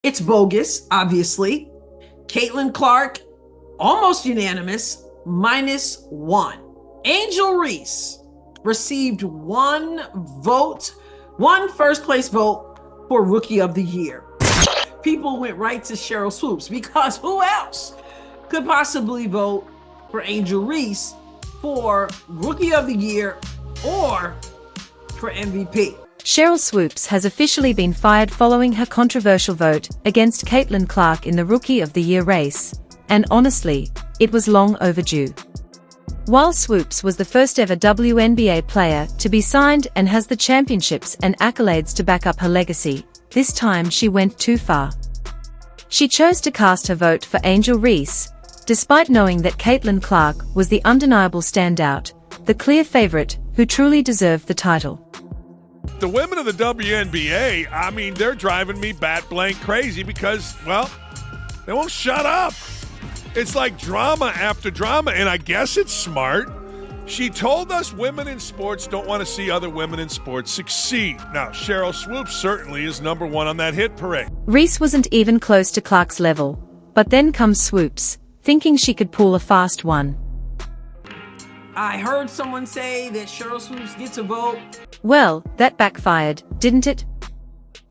It's bogus, obviously. Caitlin Clark, almost unanimous, -1. Angel Reese received one first place vote for Rookie of the Year. People went right to Cheryl Swoopes because who else could possibly vote for Angel Reese for Rookie of the Year or for MVP? Cheryl Swoopes has officially been fired following her controversial vote against Caitlin Clark in the Rookie of the Year race, and honestly, it was long overdue. While Swoopes was the first ever WNBA player to be signed and has the championships and accolades to back up her legacy, this time she went too far. She chose to cast her vote for Angel Reese, despite knowing that Caitlin Clark was the undeniable standout, the clear favorite who truly deserved the title. The women of the WNBA, I mean, they're driving me bat blank crazy because, well, they won't shut up. It's like drama after drama, and I guess it's smart. She told us women in sports don't want to see other women in sports succeed. Now, Cheryl Swoopes certainly is number one on that hit parade. Reese wasn't even close to Clark's level, but then comes Swoopes, thinking she could pull a fast one. I heard someone say that Cheryl Swoopes gets a vote. Well, that backfired, didn't it?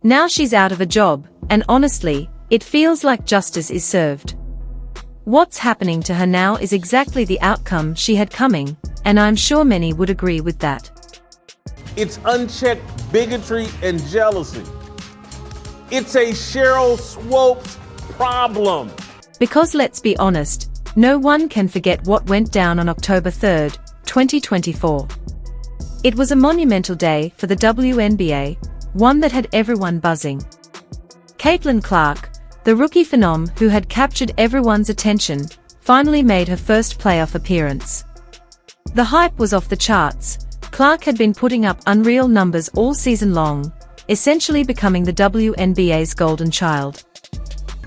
Now she's out of a job, and honestly, it feels like justice is served. What's happening to her now is exactly the outcome she had coming, and I'm sure many would agree with that. It's unchecked bigotry and jealousy. It's a Cheryl Swoopes problem. Because let's be honest, no one can forget what went down on October 3rd, 2024. It was a monumental day for the WNBA, one that had everyone buzzing. Caitlin Clark, the rookie phenom who had captured everyone's attention, finally made her first playoff appearance. The hype was off the charts. Clark had been putting up unreal numbers all season long, essentially becoming the WNBA's golden child.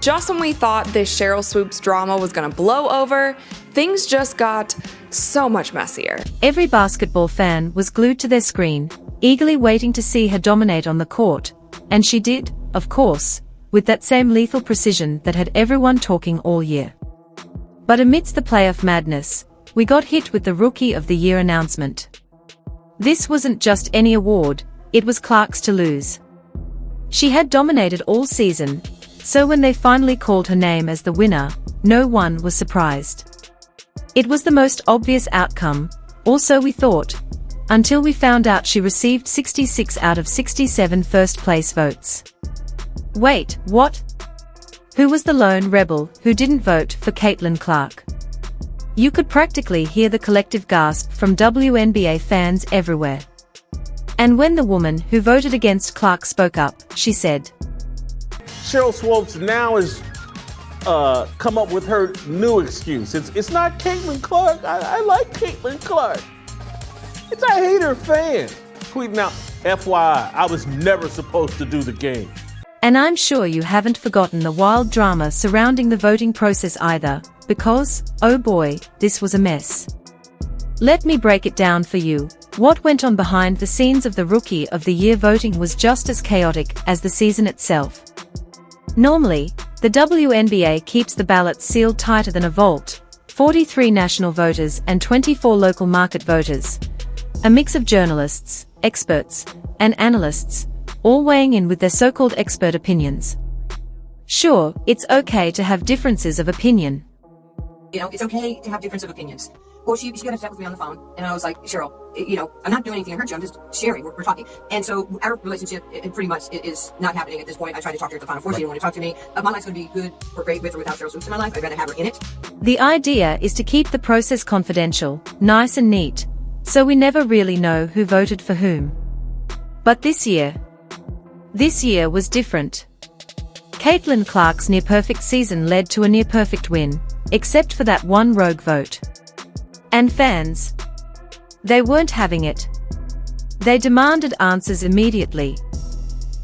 Just when we thought this Cheryl Swoopes drama was gonna blow over, things just got so much messier. Every basketball fan was glued to their screen, eagerly waiting to see her dominate on the court, and she did, of course, with that same lethal precision that had everyone talking all year. But amidst the playoff madness, we got hit with the Rookie of the Year announcement. This wasn't just any award, it was Clark's to lose. She had dominated all season, so when they finally called her name as the winner, no one was surprised. It was the most obvious outcome, or so we thought, until we found out she received 66 out of 67 first-place votes. Wait, what? Who was the lone rebel who didn't vote for Caitlin Clark? You could practically hear the collective gasp from WNBA fans everywhere. And when the woman who voted against Clark spoke up, she said, Cheryl Swoopes now has come up with her new excuse. It's not Caitlin Clark. I like Caitlin Clark. It's a hater fan. Tweeting out, FYI, I was never supposed to do the game. And I'm sure you haven't forgotten the wild drama surrounding the voting process either, because, oh boy, this was a mess. Let me break it down for you. What went on behind the scenes of the Rookie of the Year voting was just as chaotic as the season itself. Normally, the WNBA keeps the ballots sealed tighter than a vault, 43 national voters and 24 local market voters. A mix of journalists, experts, and analysts, all weighing in with their so-called expert opinions. Sure, it's okay to have differences of opinion. You know, it's okay to have difference of opinions. Well, she got upset with me on the phone, and I was like, Cheryl, I'm not doing anything to hurt you, I'm just sharing, we're talking. And so our relationship pretty much is not happening at this point. I tried to talk to her at the Final Four, she didn't want to talk to me. My life's going to be good or great with or without Cheryl Swoopes in my life. I'd rather have her in it. The idea is to keep the process confidential, nice and neat, so we never really know who voted for whom. But this year was different. Caitlin Clark's near-perfect season led to a near-perfect win, except for that one rogue vote. And fans, they weren't having it. They demanded answers immediately.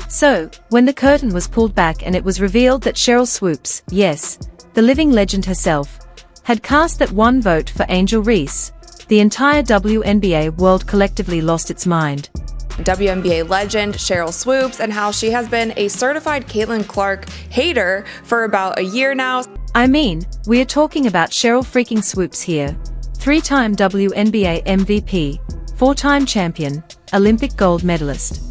So, when the curtain was pulled back and it was revealed that Cheryl Swoopes, yes, the living legend herself, had cast that one vote for Angel Reese, the entire WNBA world collectively lost its mind. WNBA legend Cheryl Swoopes and how she has been a certified Caitlin Clark hater for about a year now. I mean, we are talking about Cheryl freaking Swoopes here. 3-time WNBA MVP, 4-time champion, Olympic gold medalist.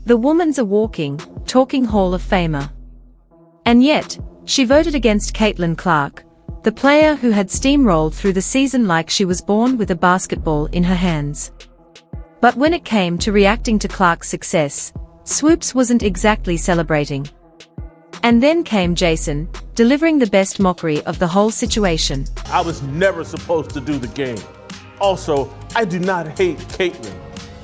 The woman's a walking, talking Hall of Famer. And yet, she voted against Caitlin Clark, the player who had steamrolled through the season like she was born with a basketball in her hands. But when it came to reacting to Clark's success, Swoopes wasn't exactly celebrating. And then came Jason, delivering the best mockery of the whole situation. I was never supposed to do the game. Also, I do not hate Caitlin.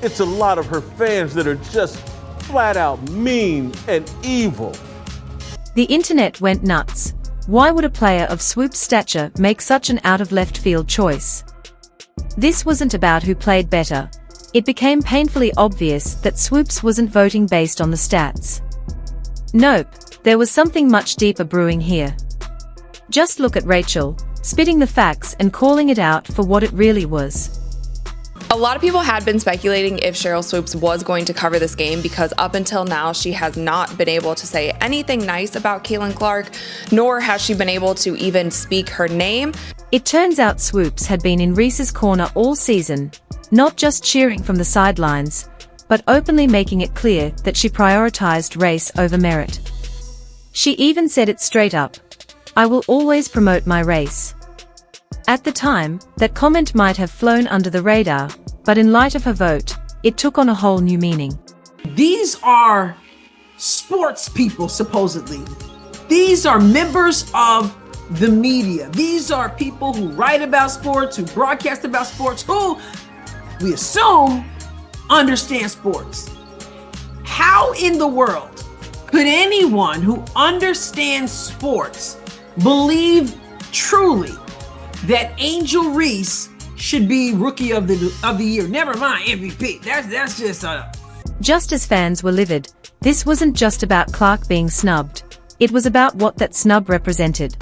It's a lot of her fans that are just flat out mean and evil. The internet went nuts. Why would a player of Swoopes' stature make such an out-of-left-field choice? This wasn't about who played better. It became painfully obvious that Swoopes wasn't voting based on the stats. Nope, there was something much deeper brewing here. Just look at Rachel, spitting the facts and calling it out for what it really was. A lot of people had been speculating if Cheryl Swoopes was going to cover this game because up until now she has not been able to say anything nice about Caitlin Clark, nor has she been able to even speak her name. It turns out Swoopes had been in Reese's corner all season, not just cheering from the sidelines, but openly making it clear that she prioritized race over merit. She even said it straight up. I will always promote my race. At the time, that comment might have flown under the radar, but in light of her vote, it took on a whole new meaning. These are sports people, supposedly. These are members of the media. These are people who write about sports, who broadcast about sports, who we assume understand sports. How in the world could anyone who understands sports believe truly that Angel Reese should be Rookie of the Year? Never mind MVP. That's just Just as fans were livid, this wasn't just about Clark being snubbed. It was about what that snub represented.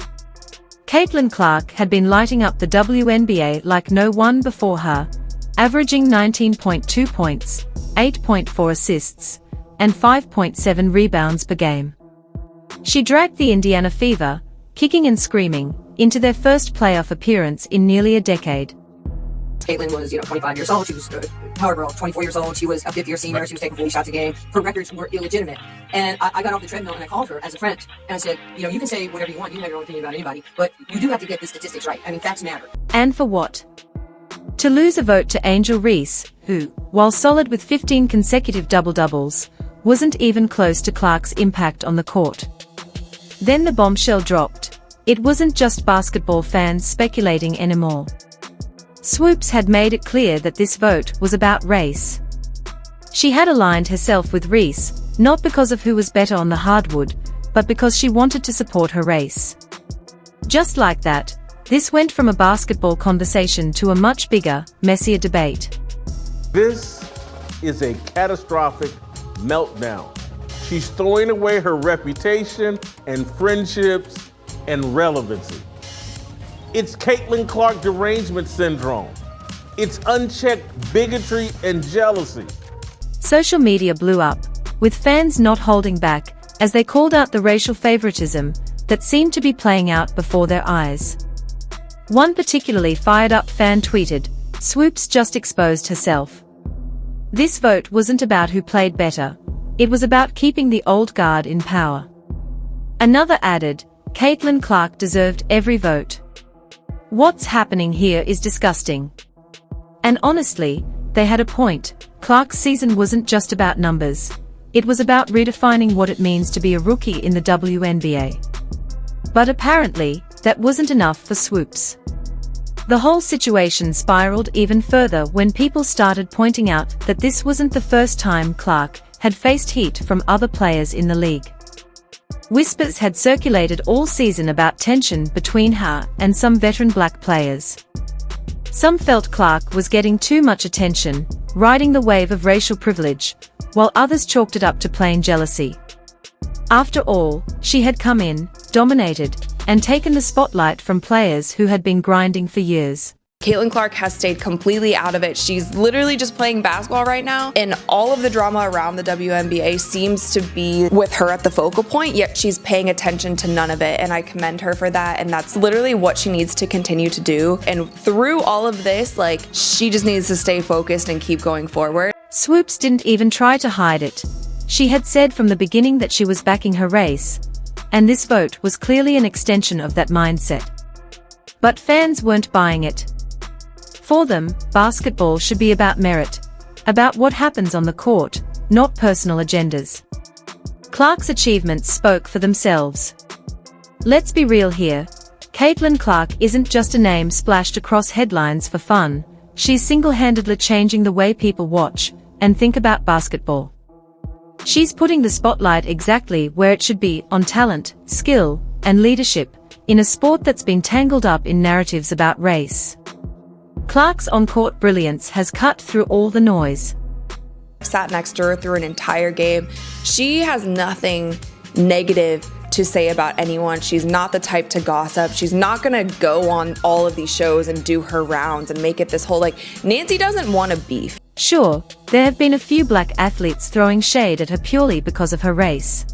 Caitlin Clark had been lighting up the WNBA like no one before her, averaging 19.2 points, 8.4 assists, and 5.7 rebounds per game. She dragged the Indiana Fever, kicking and screaming, into their first playoff appearance in nearly a decade. Caitlin was, 25 years old. She was, 24 years old. She was a fifth-year senior. She was taking 40 shots a game. Her records were illegitimate. And I got off the treadmill and I called her as a friend. And I said, you can say whatever you want. You can have your own opinion about anybody. But you do have to get the statistics right. I mean, facts matter. And for what? To lose a vote to Angel Reese, who, while solid with 15 consecutive double-doubles, wasn't even close to Clark's impact on the court. Then the bombshell dropped. It wasn't just basketball fans speculating anymore. Swoopes had made it clear that this vote was about race. She had aligned herself with Reese, not because of who was better on the hardwood, but because she wanted to support her race. Just like that, this went from a basketball conversation to a much bigger, messier debate. This is a catastrophic meltdown. She's throwing away her reputation and friendships and relevancy. It's Caitlin Clark derangement syndrome. It's unchecked bigotry and jealousy. Social media blew up, with fans not holding back, as they called out the racial favoritism that seemed to be playing out before their eyes. One particularly fired-up fan tweeted, "Swoopes just exposed herself." This vote wasn't about who played better. It was about keeping the old guard in power. Another added, Caitlin Clark deserved every vote. What's happening here is disgusting. And honestly, they had a point. Clark's season wasn't just about numbers. It was about redefining what it means to be a rookie in the WNBA. But apparently, that wasn't enough for Swoopes. The whole situation spiraled even further when people started pointing out that this wasn't the first time Clark had faced heat from other players in the league. Whispers had circulated all season about tension between her and some veteran black players. Some felt Clark was getting too much attention, riding the wave of racial privilege, while others chalked it up to plain jealousy. After all, she had come in, dominated, and taken the spotlight from players who had been grinding for years. Caitlin Clark has stayed completely out of it. She's literally just playing basketball right now, and all of the drama around the WNBA seems to be with her at the focal point, yet she's paying attention to none of it, and I commend her for that, and that's literally what she needs to continue to do. And through all of this, like, she just needs to stay focused and keep going forward. Swoopes didn't even try to hide it. She had said from the beginning that she was backing her race, and this vote was clearly an extension of that mindset. But fans weren't buying it. For them, basketball should be about merit, about what happens on the court, not personal agendas. Clark's achievements spoke for themselves. Let's be real here. Caitlin Clark isn't just a name splashed across headlines for fun. She's single-handedly changing the way people watch and think about basketball. She's putting the spotlight exactly where it should be, on talent, skill, and leadership, in a sport that's been tangled up in narratives about race. Clark's on-court brilliance has cut through all the noise. I've sat next to her through an entire game. She has nothing negative to say about anyone. She's not the type to gossip. She's not gonna go on all of these shows and do her rounds and make it this whole, like, Nancy doesn't want a beef. Sure, there have been a few black athletes throwing shade at her purely because of her race.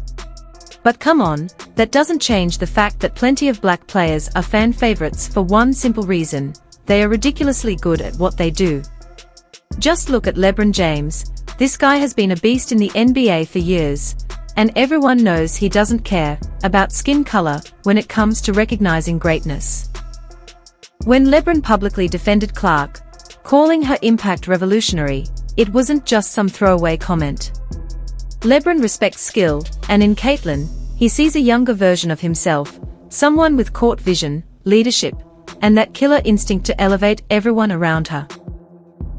But come on, that doesn't change the fact that plenty of black players are fan favorites for one simple reason: they are ridiculously good at what they do. Just look at LeBron James. This guy has been a beast in the NBA for years, and everyone knows he doesn't care about skin color when it comes to recognizing greatness. When LeBron publicly defended Clark, calling her impact revolutionary, it wasn't just some throwaway comment. LeBron respects skill, and in Caitlin, he sees a younger version of himself, someone with court vision, leadership, and that killer instinct to elevate everyone around her.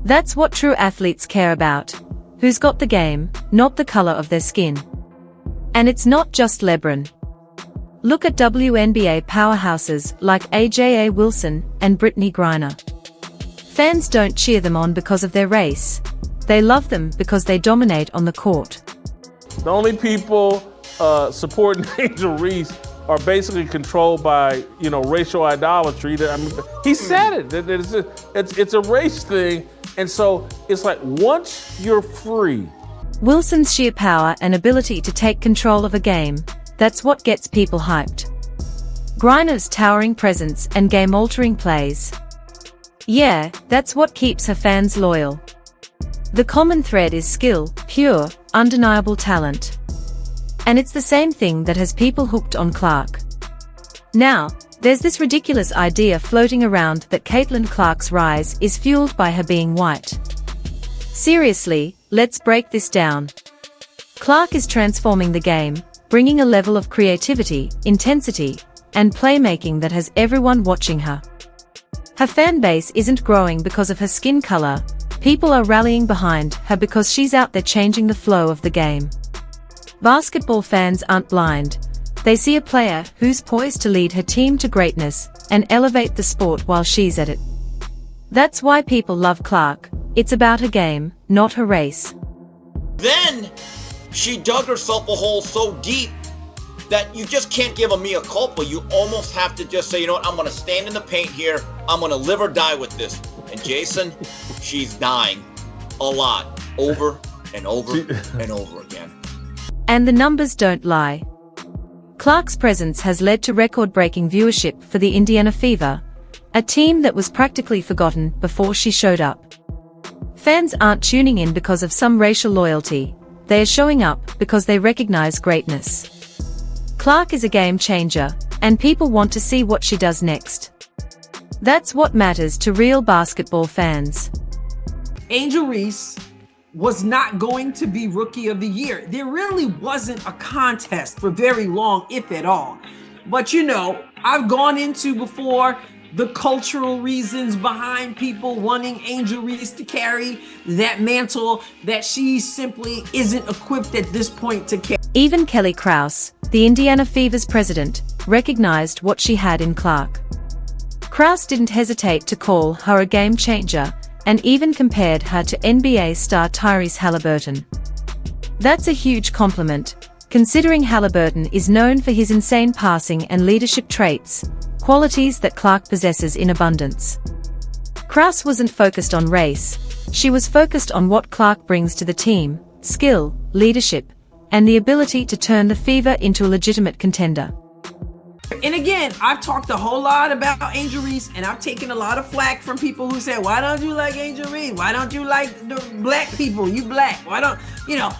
That's what true athletes care about. Who's got the game, not the color of their skin. And it's not just LeBron. Look at WNBA powerhouses like AJA Wilson and Brittany Griner. Fans don't cheer them on because of their race. They love them because they dominate on the court. The only people supporting Angel Reese are basically controlled by, racial idolatry. I mean, he said it. It's a race thing. And so it's like, once you're free. Wilson's sheer power and ability to take control of a game, that's what gets people hyped. Griner's towering presence and game-altering plays. Yeah, that's what keeps her fans loyal. The common thread is skill, pure, undeniable talent. And it's the same thing that has people hooked on Clark. Now, there's this ridiculous idea floating around that Caitlin Clark's rise is fueled by her being white. Seriously, let's break this down. Clark is transforming the game, bringing a level of creativity, intensity, and playmaking that has everyone watching her. Her fan base isn't growing because of her skin color. People are rallying behind her because she's out there changing the flow of the game. Basketball fans aren't blind. They see a player who's poised to lead her team to greatness and elevate the sport while she's at it. That's why people love Clark. It's about her game, not her race. Then she dug herself a hole so deep that you just can't give a mea culpa. You almost have to just say, I'm going to stand in the paint here. I'm going to live or die with this. And Jason, she's dying a lot, over and over and over again. And the numbers don't lie. Clark's presence has led to record-breaking viewership for the Indiana Fever, a team that was practically forgotten before she showed up. Fans aren't tuning in because of some racial loyalty. They are showing up because they recognize greatness. Clark is a game changer, and people want to see what she does next. That's what matters to real basketball fans. Angel Reese was not going to be Rookie of the Year. There really wasn't a contest for very long, if at all. But I've gone into before the cultural reasons behind people wanting Angel Reese to carry that mantle that she simply isn't equipped at this point to carry. Even Kelly Krause, the Indiana Fever's president, recognized what she had in Clark. Krause didn't hesitate to call her a game changer, and even compared her to NBA star Tyrese Halliburton. That's a huge compliment, considering Halliburton is known for his insane passing and leadership traits, qualities that Clark possesses in abundance. Krause wasn't focused on race, she was focused on what Clark brings to the team: skill, leadership, and the ability to turn the Fever into a legitimate contender. And again, I've talked a whole lot about Angel Reese, and I've taken a lot of flack from people who said, why don't you like Angel Reese? Why don't you like the black people? You black. Why don't,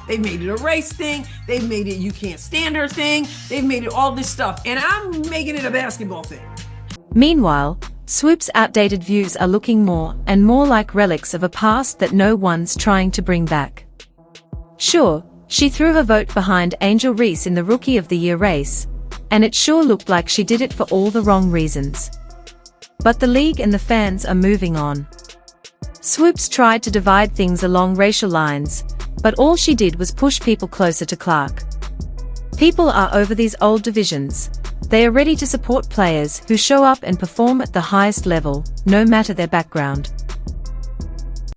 they've made it a race thing. They've made it you can't stand her thing. They've made it all this stuff. And I'm making it a basketball thing. Meanwhile, Swoopes' outdated views are looking more and more like relics of a past that no one's trying to bring back. Sure, she threw her vote behind Angel Reese in the Rookie of the Year race, and it sure looked like she did it for all the wrong reasons. But the league and the fans are moving on. Swoopes tried to divide things along racial lines, but all she did was push people closer to Clark. People are over these old divisions. They are ready to support players who show up and perform at the highest level, no matter their background.